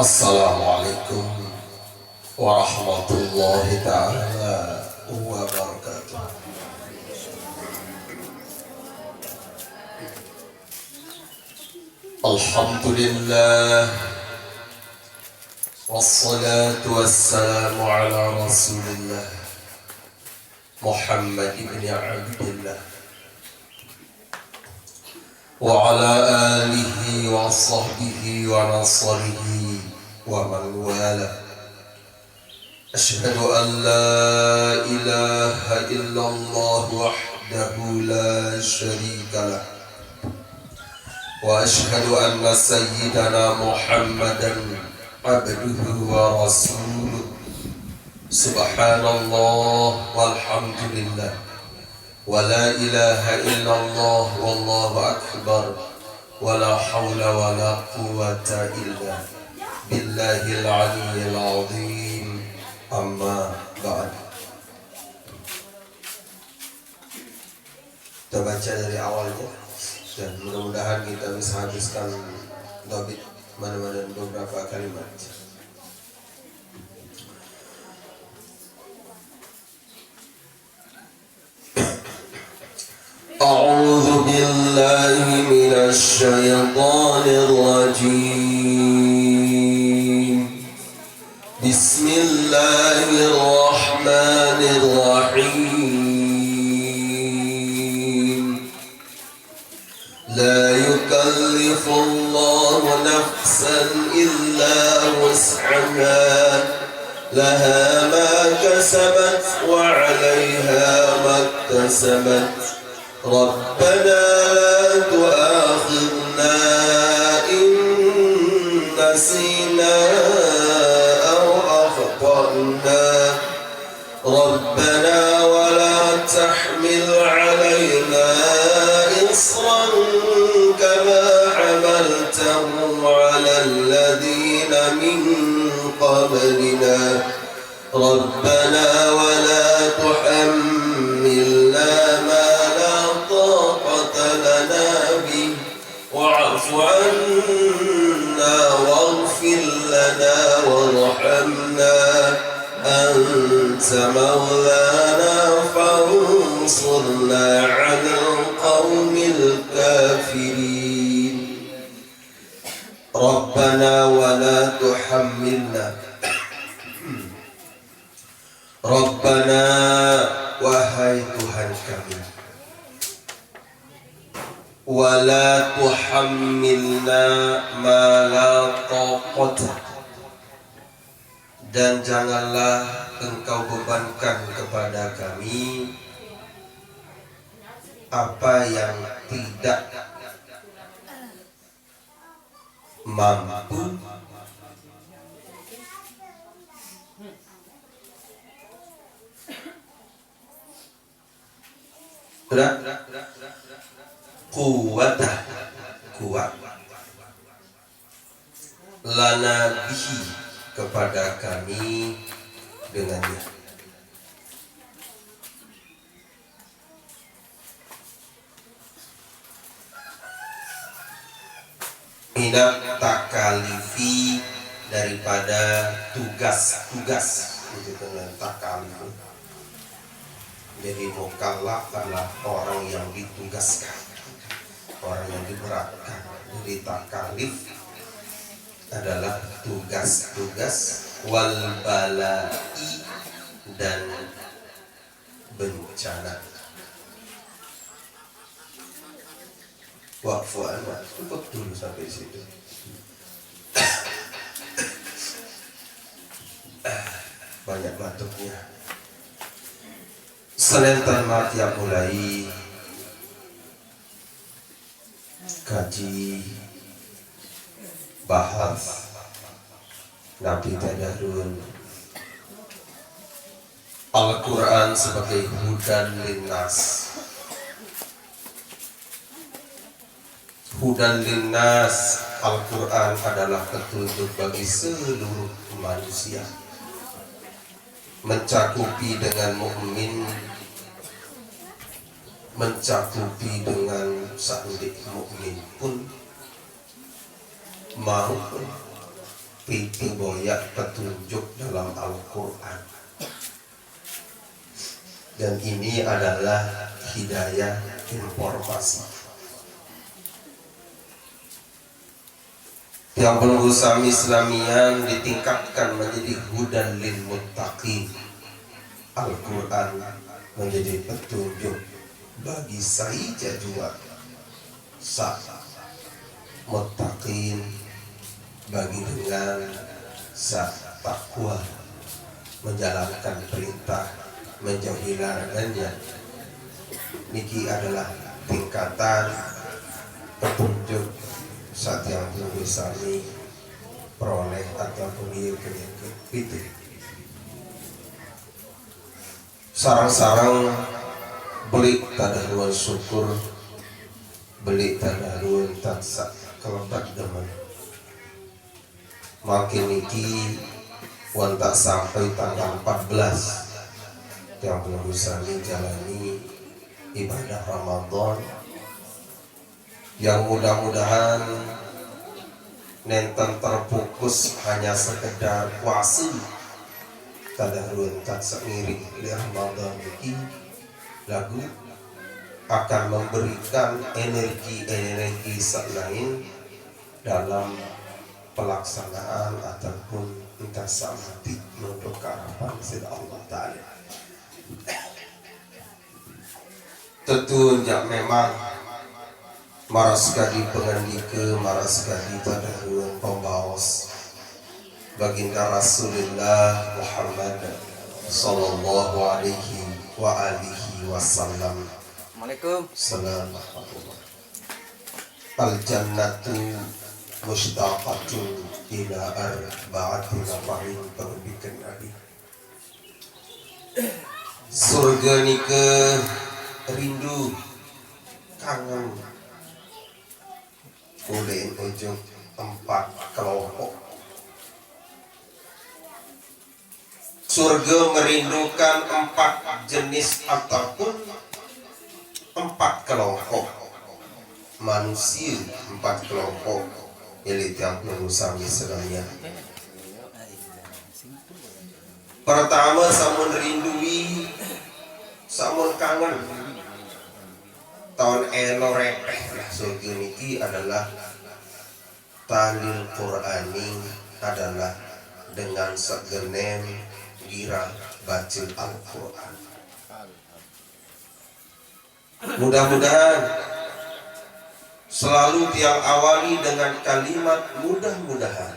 Assalamualaikum warahmatullahi ta'ala wabarakatuh. Alhamdulillah, wassalatu wassalamu ala rasulillah Muhammad ibn Abdillah wa ala alihi wa sahbihi wa nasrihi wa man wala. Ashhadu an la ilaha illallah wahdahu la sharika lah wa ashhadu anna sayyidana Muhammadan abduhu wa rasuluh. Subhanallah walhamdulillah wa la ilaha illallah wallahu akbar wa la hawla wa la quwwata illa billahil aliyyil azim. Amma ba'd. Kita baca dari awalnya dan mudah-mudahan kita bisa habiskan dobit mana-mana beberapa kalimat. A'udzu billahi minasy syaithanir rajim. Bismillahirrahmanirrahim. La yukallifullahu nafsan illa wus'aha laha ma kasabat wa 'alayha ma iktasabat. ربنا لا تؤاخذنا إن نسينا أو أخطأنا ربنا ولا تحمل علينا إصرا كما حملته على الذين من قبلنا ربنا ولا تحملنا ما واعف عنا واغفر لنا وارحمنا أنت مولانا فانصرنا على القوم الكافرين ربنا ولا تحملنا ربنا wahai Tuhan kami, wala tuhammilna ma la taqata, dan janganlah engkau bebankan kepada kami apa yang tidak mampu kuat lana bihi kepada kami dengannya. Minat takalifi, daripada tugas-tugas itu dengan takalif. Jadi mukallaf adalah orang yang ditugaskan, orang yang diberatkan. Jadi takalif adalah tugas-tugas, wal balai, dan bencana. Waqfu anak, cukup dulu sampai situ. Banyak batuknya. Senin tiap mulai kaji bahas Nabi Tadarun Al-Quran sebagai hudan linnas. Hudan linnas, Al-Quran adalah petunjuk bagi seluruh manusia, mencakupi dengan mukmin, mencakupi dengan sandik mukmin pun maupun pituboyak petunjuk dalam Al-Quran. Dan ini adalah hidayah informasi yang pengurusan Islamian ditingkatkan menjadi hudan lil muttaqin. Al-Quran menjadi petunjuk bagi saija jua sa muttaqin, bagi dengan sa takwa, menjalankan perintah, menjauhi larangannya. Niki adalah tingkatan petunjuk saat yang bisa peroleh ataupun penyakit itu. Sarang-sarang beli tadaruan syukur, beli tadaruan taksa kelebat demen. Makin niki wantak sampai tanggal 14 yang belum bisa menjalani ibadah Ramadan, yang mudah-mudahan nenten terfokus hanya sekedar puasa tadaruan taksa ngiri di Ramadan ini, lagu akan memberikan energi selain dalam pelaksanaan ataupun entah samati untuk harapan sida Allah Ta'ala. Tentu memang maras kadi pengandika, maras kadi tadaruan pembawas baginda Rasulullah Muhammad sallallahu alaihi wa alihi wasallam. Assalamualaikum. Assalamualaikum. Al jannatu mushtaqatun ila arba'ati nafarin perbikan nabi. Surga nika rindu, kangen oleh ujung 4 kelompok. Surga merindukan 4 jenis ataupun 4 kelompok manusia, 4 kelompok elit yang pengusaha Islamnya. Pertama, samun rindui, samun kangen, tahun elo repeh lah. Surga niki adalah talil Qur'ani, adalah dengan segenem gira baca Al-Quran. Mudah-mudahan selalu tiang awali dengan kalimat mudah-mudahan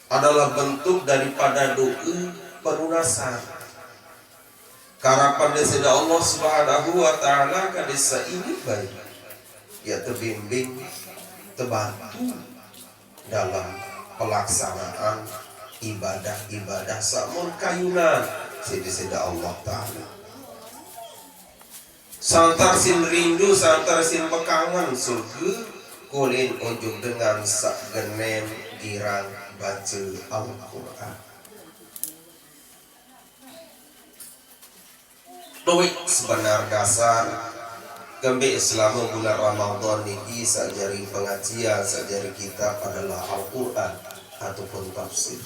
adalah bentuk daripada doa pelunasan karapan desida Allah Subhanahu wa Ta'ala kadesa ini baik ya terbimbing, terbantu dalam pelaksanaan ibadah-ibadah samun kayunan sida Allah Ta'ala. Santar sin rindu, santar sin pekangan surga kulin ujung dengan sak genem girang baca Al-Quran. Doik sebenar dasar kembe selama bulan Ramadan niki sajari pengajian, sajari kitab adalah Al-Quran ataupun tafsir.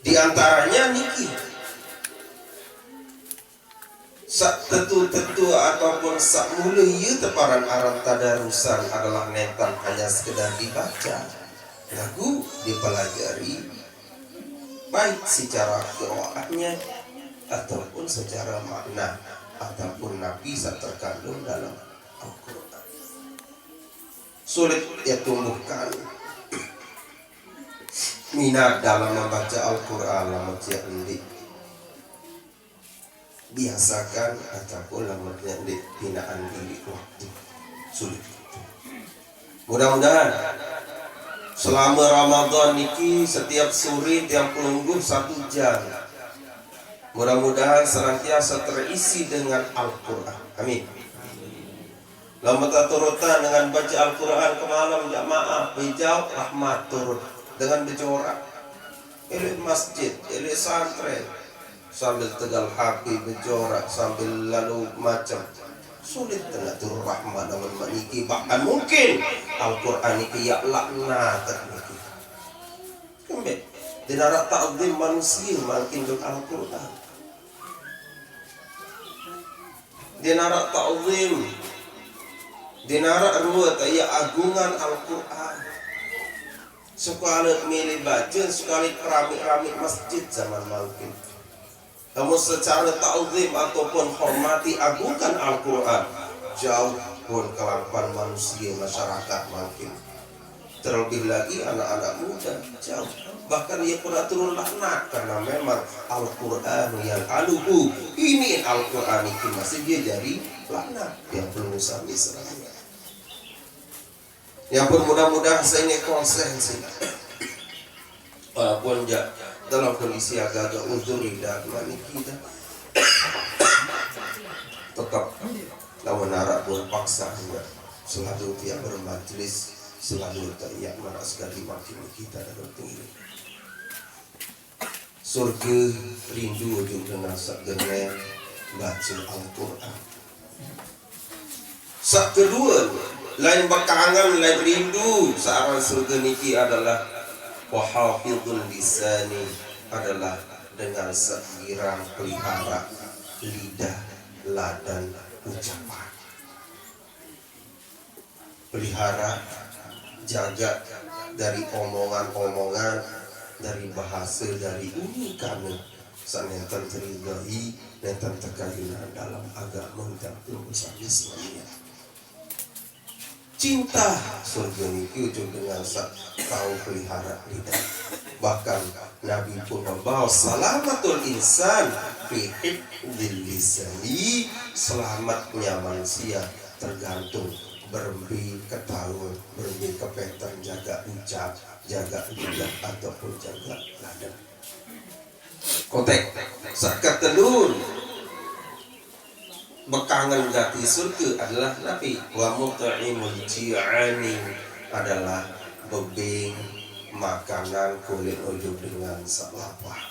Di antaranya niki sak tentu ataupun sak mula ieu teparan aran tadarusan adalah netan hanya sekedar dibaca, lagu dipelajari baik secara qiraatnya ataupun secara makna ataupun nafisa terkandung dalam Al-Quran. Sulit ya tumbuhkan minat dalam membaca Al-Quran lamun endi biasakan ataupun lamun endi binaan diri waktu sulit. Mudah-mudahan selama Ramadan niki setiap sore tiap pelungguh 1 jam mudah-mudahan senantiasa terisi dengan Al-Quran. Amin. Lamun turutan dengan baca Al-Quran ke malam jamaah bijau rahmat turut dengan berjorak elit masjid, elit santren sambil tegal hati berjorak sambil lalu macam sulit tengah turun rahmat namun meniki bahkan mungkin Al-Quran niki ya laknat niki dinara ta'zim manusia makin duk Al-Quran, dinara ta'zim, dinara ruwet aya agungan Al-Quran. Sekali milih baca, sekali keramik-keramik masjid zaman makin. Namun secara ta'zim ataupun hormati agungkan Al-Quran, jauh pun kelakuan manusia masyarakat makin. Terlebih lagi anak-anak muda jauh. Bahkan ia pernah turun laknat karena memang Al-Quran yang aluhu. Ini Al-Quran itu masih dia jadi laknat yang belum sampai serangnya. Ya pun mudah-mudahan saya ini konsensi. Walaupun dalam kondisi agak-agak uzuri dan kita tetap lawan arah berpaksa hingga selalu tiap bermajlis, selalu tak mana sekali makin kita dalam tinggi. Surga rindu ujung dengan dengan baca Al-Quran. Sak kedua, lain bakangan, lain rindu searah surga niki adalah wahafidul lisani, adalah dengan sekirang pelihara lidah, ladan, ucapan. Pelihara, jaga dari omongan-omongan, dari bahasa, dari unikan sanentan terigai dan terkainan dalam agama dan perusahaan Islamnya. Cinta surga itu dengan tahu pelihara lidah. Bahkan Nabi pun membawa salamatul insan fi hifdzil lisani, selamatnya manusia tergantung berembi ketahuan, berembi kepetan, jaga ucap, jaga lidah ataupun jaga ladan. Kotek sakat telur bekangan gati surga adalah Nabi. Wa mut'imul ji'ani, adalah bebing makanan kulit ujung dengan salapah,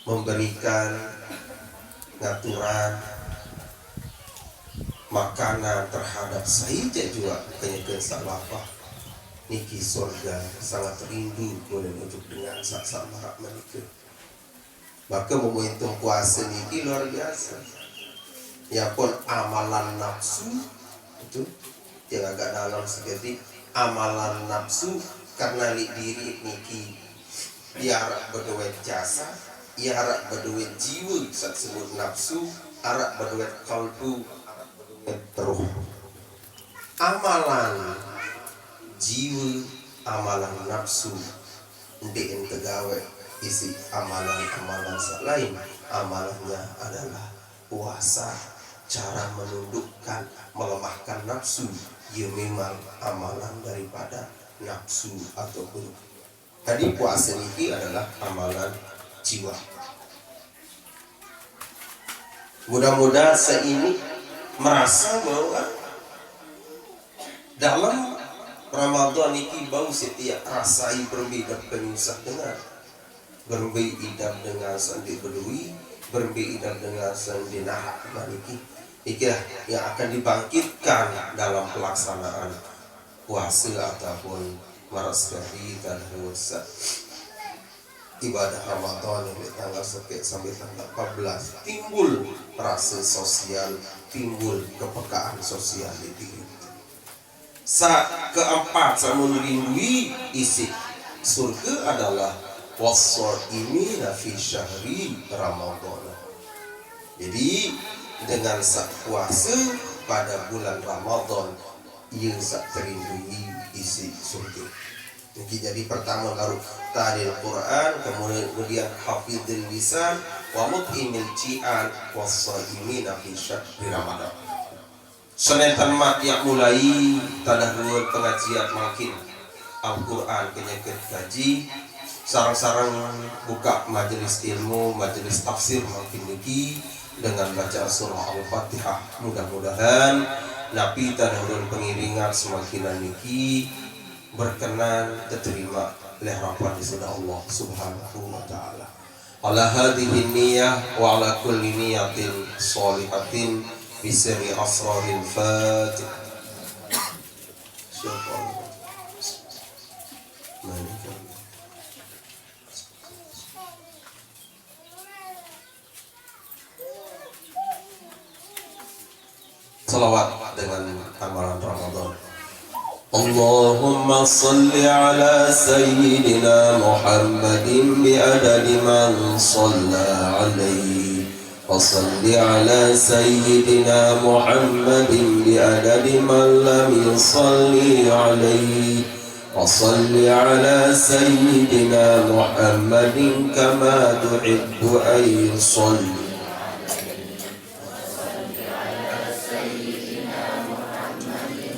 memberikan ngaturan makanan terhadap saja juga kenyakan salapah niki surga sangat rindu kulit ujung dengan sak marak menikah. Maka momentum puasa niki luar biasa. Ya pun amalan nafsu itu yang agak dalam sedikit, amalan nafsu karena diri niki diarak berduit jasa, diarak berduit jiwa, saat sebut nafsu, arak berduit kalbu terus. Amalan jiwa, amalan nafsu di integawe isi amalan-amalan lain. Amalannya adalah puasa, cara menundukkan, melemahkan nafsu. Ya memang amalan daripada nafsu ataupun tadi puasa ini adalah amalan jiwa. Mudah-mudahan saya ini merasa bahwa dalam Ramadan ini bau setiap rasai berbeda penyusah dengan berbeda dengan sandi berdui, berbeda dengan sandi nahak maliki. Ikilah yang akan dibangkitkan dalam pelaksanaan puasa ataupun maraskari dan puasa ibadah Ramadan yang tanggal 1 sampai tanggal 14 timbul rasa sosial, timbul kepekaan sosial di diri. Keempat, saya merindui isi surga adalah was-shaimina fi syahri Ramadan. Jadi dengan puasa pada bulan Ramadan ia terindui isi surga. Jadi pertama baru ta'lil Quran, kemudian hafidhil lisan, wa mut'imil ji'an, was-shaimina fi syahri Ramadan. Senin tamat yang mulai tadahur pengajian makin Al-Quran kenyakit kaji, sarang-sarang buka majelis ilmu, majelis tafsir makin niki dengan baca surah Al-Fatihah. Mudah-mudahan Nabi tadahur pengiringan semakin niki berkenan diterima oleh harapan di sisi Allah Subhanahu wa taala. Ala hadhihi niyyah wa ala kulli niyatin sholihatin bisri asraril Fatihah. salawat dengan amalan Ramadan. Allahumma salli ala sayyidina Muhammadin bi'adadi man shalla alaihi wa salli ala sayyidina Muhammadin bi'adadi man lam yusalli alaihi wa salli ala sayyidina Muhammadin kama tuhibbu an yusalli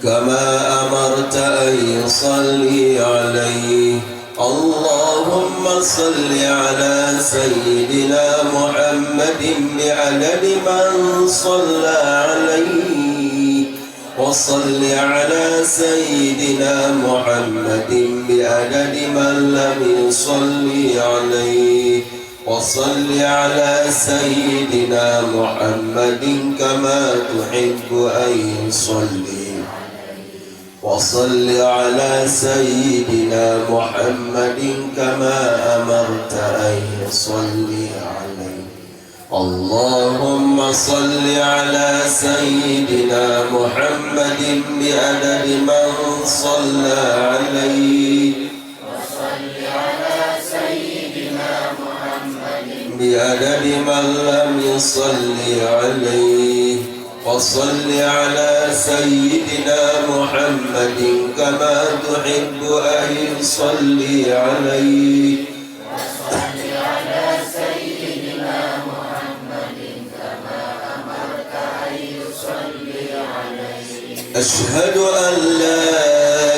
كما أمرت أن يصلي عليه اللهم صل على سيدنا محمد بعدد من صلى عليه وصل على سيدنا محمد بعدد من لم يصلي عليه وصل على سيدنا محمد كما تحب أن يصلي وصل على سيدنا محمد كما أمرت أن يصلي عليه اللهم صل على سيدنا محمد بعدد من صلى عليه وصل على سيدنا محمد بعدد من لم يصلي عليه وصل على سيدنا محمد كما تحب أن يصلي عليه وصل على سيدنا محمد كما أمرت أن يصلي عليه أشهد أن لا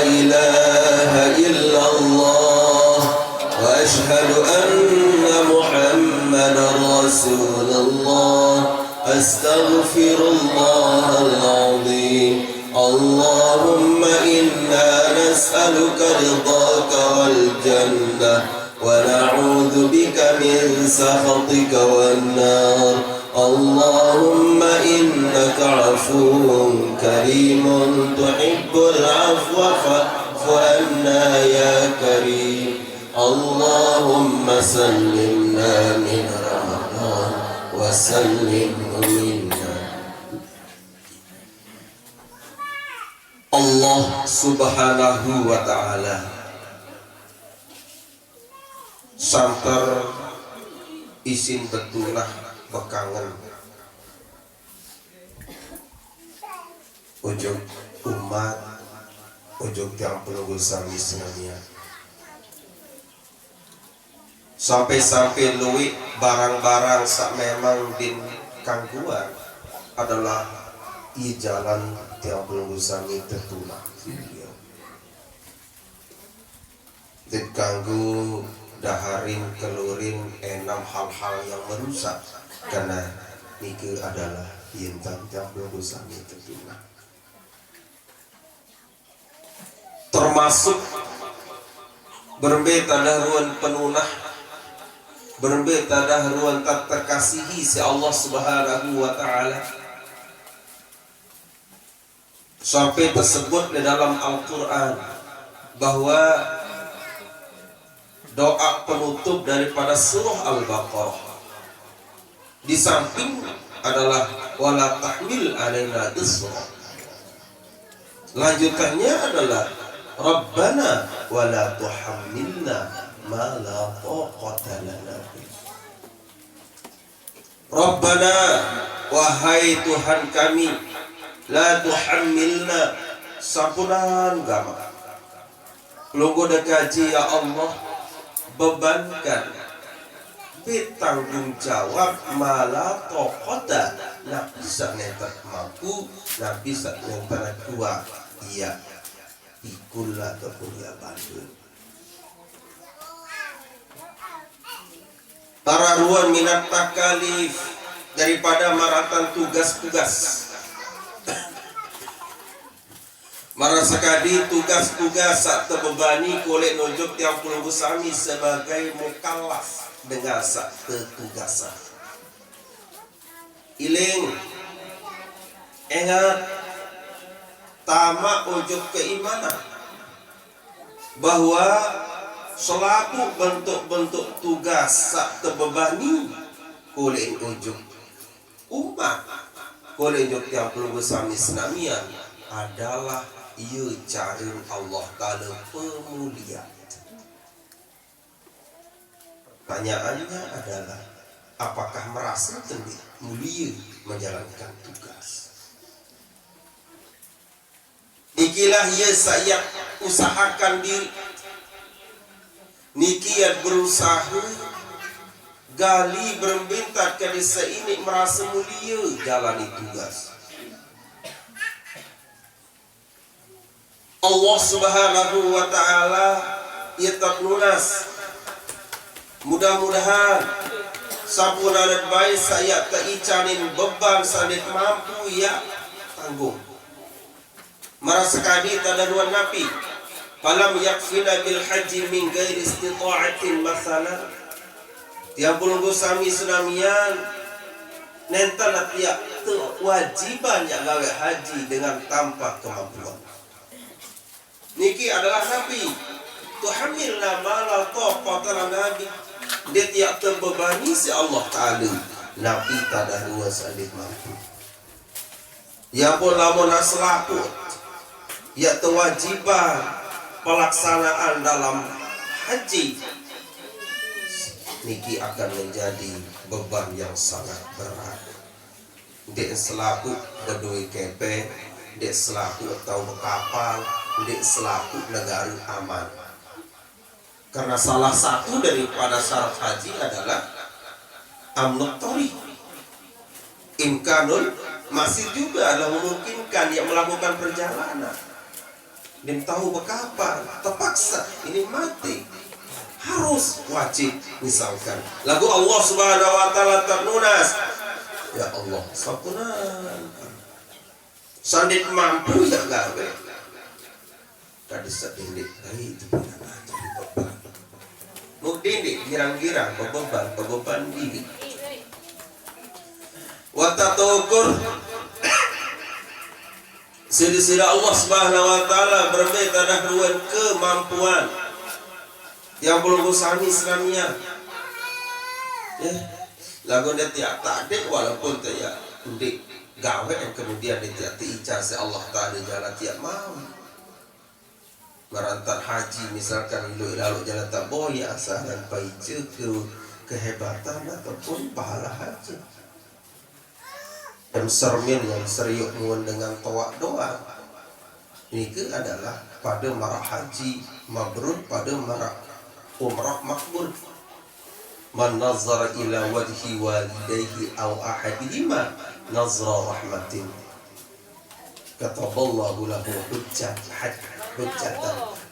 إله إلا الله وأشهد أن محمدا رسول الله أستغفر الله العظيم اللهم إنا نسألك رضاك والجنة ونعوذ بك من سخطك والنار اللهم إنك عفو كريم تحب العفو فاعف عنا يا كريم اللهم سلمنا من رمضان وسلم منا Allah subhanahu wa ta'ala santer isin betunah bekangen ujung umat ujung tiang pelunggu sami senania sampai-sampai luwih barang-barang sak memang din kangguan adalah i jalan tiang pelunggu sami tertulah dit kanggu daharin kelurin enam hal-hal yang merusak karena niki adalah intan tiang pelunggu sami tertulah termasuk berbeda daruan penunah berbeda dahruan tak terkasihi si Allah subhanahu wa ta'ala sampai tersebut di dalam Al-Quran bahwa doa penutup daripada surah Al-Baqarah di samping adalah wala tahmil alaina isra lanjutannya adalah Rabbana wala tuhammilna ma la taqata lana bih. Rabbana wahai Tuhan kami la tuhammilna sampunan gama logo dekaji ya Allah bebankan bertanggung jawab ma la taqata nak bisa nentak mampu nak bisa nentak kuat iya ikulah kepunya bandung tararuan minat takalif daripada maratan tugas-tugas marasakadi tugas-tugas sak terbebani kolek nunjuk tiang pelunggu sami sebagai mukallaf dengan sak ketugasan iling ingat tamak ujuk keimanan bahwa selaku bentuk-bentuk tugas sak terbebani oleh ujuk umat Koleh jok tiang pelunggu sami senamian adalah ia cari Allah Ta'ala pemulia. Pertanyaannya adalah, apakah merasa sendiri mulia menjalankan tugas? Ikilah ia saya usahakan diri. Nikiat berusaha gali berbentak ke desa ini merasa mulia jalani tugas. Allah Subhanahu wa Ta'ala itat lunas. Mudah-mudahan sampun adat baik saya keicanin beban sanit mampu ya tanggung. Merasa kadi tadaruan Nabi. Falam yakfina bil haji min ghairi istita'atin masalah. Tiap pulunggu sami sunamian nentana tiap kewajiban yang gawe haji dengan tanpa kemampuan. Niki adalah Nabi. Tuhamilna mala taqata Nabi. Dia tiap terbebani si Allah Ta'ala. Nabi tadarua salih mampu. Ya pun lamun aslakut. Ya kewajiban pelaksanaan dalam haji. Niki akan menjadi beban yang sangat berat. Dek selaku berdui kepe, dek selaku atau berkapal, dek selaku negara aman. Karena salah satu daripada syarat haji adalah amnut thori. Imkanul masih juga adalah memungkinkan yang melakukan perjalanan. Dia tahu berkapal, terpaksa ini mati. Harus wajib misalkan lagu Allah Subhanahu wa Ta'ala ternunas ya Allah sapunan sandit mampu ya gawe tadi sedikit dari itu jadi beban mungkin girang-girang beban diri watatukur siri-siri Allah Subhanahu wa Ta'ala berbeda dahruan kemampuan yang belum sami Islamnya ya lagu dia tiap tadi walaupun dia undik gawe yang kemudian dia tiap ijazah Allah Ta'ala jalan tiap mau merantar haji misalkan lalu jalan tak boleh asal dan paije kehebatan ataupun pahala haji dan sermin yang serius mohon dengan tawak doa ini adalah pada marah haji mabrur pada marah umrah makbul. Man nazara ila wajhi walidayhi aw ahadihima nazra rahmatin kataballahu lahu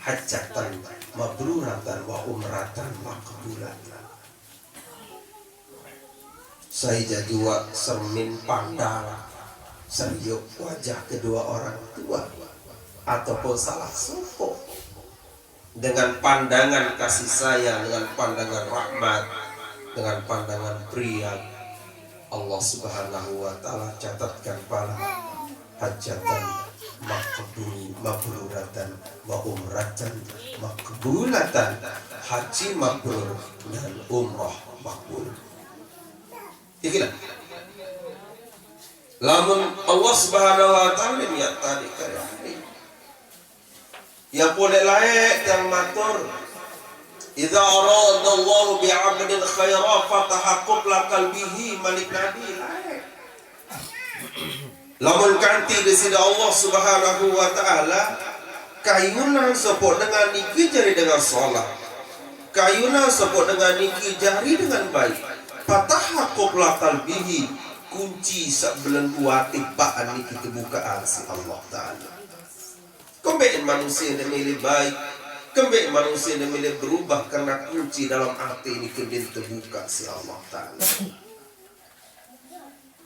hajjatan mabruratan wa umratan makbulatan. Saya jadi sermin pandang seriuk wajah kedua orang tua ataupun salah sepupu dengan pandangan kasih sayang, dengan pandangan rahmat, dengan pandangan pria, Allah Subhanahu wa Ta'ala catatkan pahala hajatan mabruratan wa umratan makbulatan, haji mabrur dan umrah makbul. Ikilah lamun Allah Subhanahu wa Ta'ala niat tadi kaya ya boleh layak yang matur idza aradallahu bi'abdin khaira fatahaqqaq lakal bihi malik nabi layak lamun kanti di sini Allah Subhanahu wa Ta'ala kayunan support dengan niki jari dengan salat kayunan support dengan niki jari dengan baik fatahaqqaq lakal bihi kunci sebelum buat tibaan niki kebukaan si Allah Ta'ala. Kembali manusia yang memilih baik, kembali manusia yang memilih berubah karena kunci dalam hati ini kemudian terbuka si Allah Ta'ala.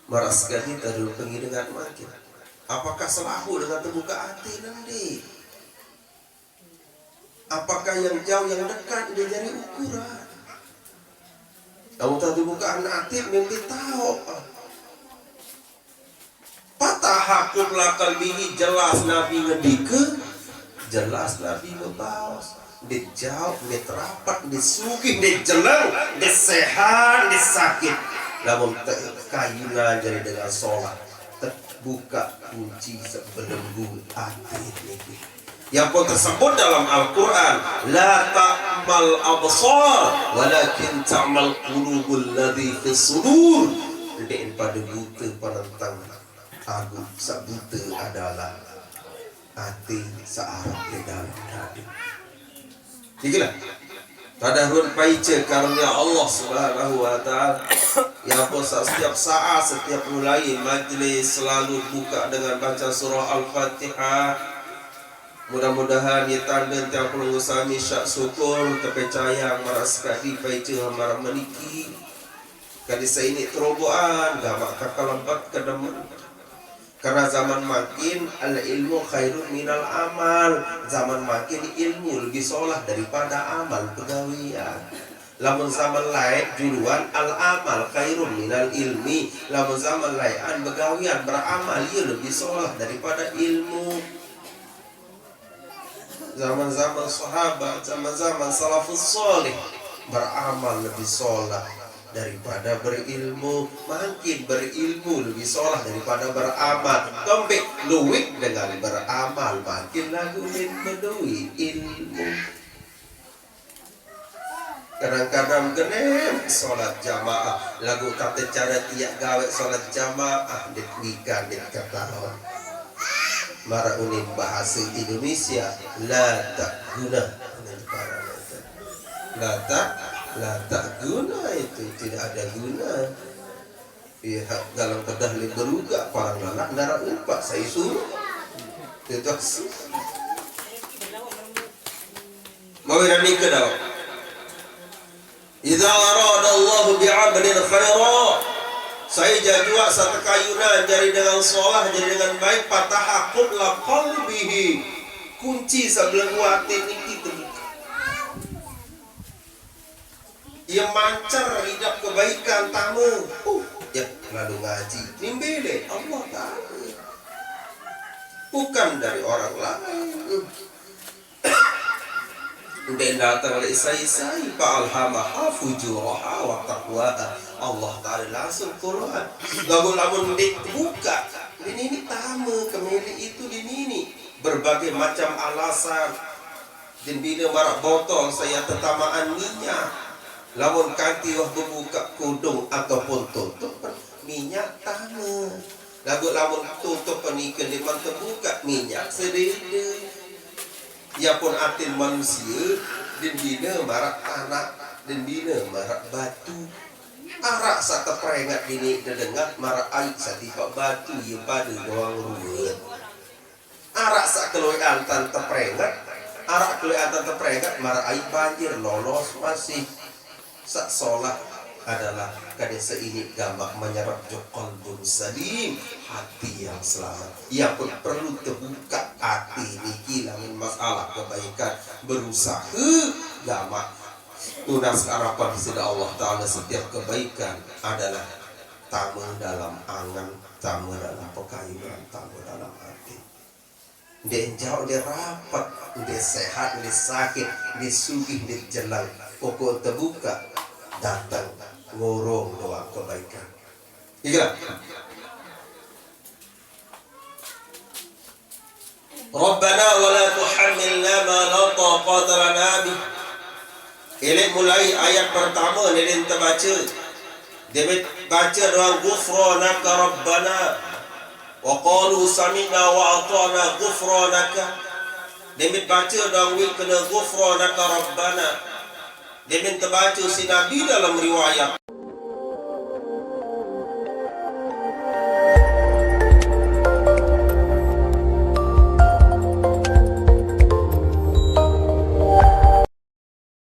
Maras gadi tadi pengiringan makin. Apakah selalu dengan terbuka hati nanti? Apakah yang jauh yang dekat dia jadi ukuran? Kamu tahu terbukaan hati mimpi tahu. Patah lakal bihi jelas Nabi ngedike jelas Nabi ngebaos dijauh diterapat disugih dijeleng disehat disakit lamun kayuna jadi dengan sholat buka kunci sebelenggu hati ini. Yang pun tersebut dalam Al-Quran, la ta'mal absar walakin ta'mal qulubul ladzi fis sudur. Ndek pada buta penentang aku sabuta adalah hati searah di dalam hati. Inilah tadarrun paice karunia Allah Subhanahu wa taala. Ya pun setiap saat, setiap mulai majlis selalu buka dengan baca surah Al-Fatihah. Mudah-mudahan ya tanda tiap pengusaha syak syukur terpercaya maras kadi paice hamara meniki. Kadi saya ini teroboan gamak kakalambat kedemen. Karena zaman makin al ilmu khairun minal amal. Zaman makin ilmu lebih solah daripada amal pegawian. Lamun zaman lain juluan al amal khairun minal ilmi. Lamun zaman lain pegawian beramal ia lebih solah daripada ilmu. Zaman-zaman sahabat, zaman-zaman salafus soleh beramal lebih solah daripada berilmu. Makin berilmu lebih solah daripada beramal. Tombek luwik dengan beramal makin lagu bedui ilmu. Kadang-kadang genem solat jamaah lagu kata cara tiak gawe solat jamaah ditwikan dikatakan mara unin bahasa Indonesia la tak guna. La tak guna itu tidak ada guna. Ya dalam kedah beruga parang anak nara umpak saya suruh itu mau ini ke daw idza arada Allah bi'abdin khaira. Saya jadua satu kayunan jadi dengan sholah, jadi dengan baik patah akut la qalbihi. Kunci sebelum hati ini terbuka. Ia mancar hidup kebaikan tamu. Ya lalu ngaji nimbele Allah Ta'ala. Bukan dari orang lain. Dan datang oleh isai-isai fa'alhamaha fujuraha wa taqwaha. Allah Ta'ala langsung Quran. Lamun dibuka ini tamu kemili itu ini berbagai macam alasan. Dan bila marak botol saya tetamaan minyak. Lamun kanti wah buka kudung ataupun tutup minyak tamu. Lamun tutup penikan liman terbuka minyak sedih. Ya pun atin manusia dan bina marak tanah dan bina marak batu. Arak satu peringat ini dengar marak air satipak batu yang pada doang ruwet. Arak sak keluian tante peringat, arak keluian tante peringat marak air banjir lolos masih sak solat adalah kadang ini gambar menyerap qalbun salim, hati yang selamat. Ia pun perlu terbuka hati niki lamun masalah kebaikan berusaha gambar tunas harapan kepada Allah Ta'ala. Setiap kebaikan adalah tamu dalam angan, tamu dalam pekayuan, tamu dalam hati. Dia jauh, dia rapat, dia sehat, dia sakit, dia sugih, dia jelang. Pokok terbuka datang ngorong doa kebaikan. Iya. Rabbana wa la tuhammilna ma la taqata lana bih. Ini mulai ayat pertama ini terbaca. Dia baca doa ghufranaka rabbana wa qalu sami'na wa ata'na ghufranaka. Dia baca doa kena ghufranaka rabbana. Dia minta baca si Nabi dalam riwayat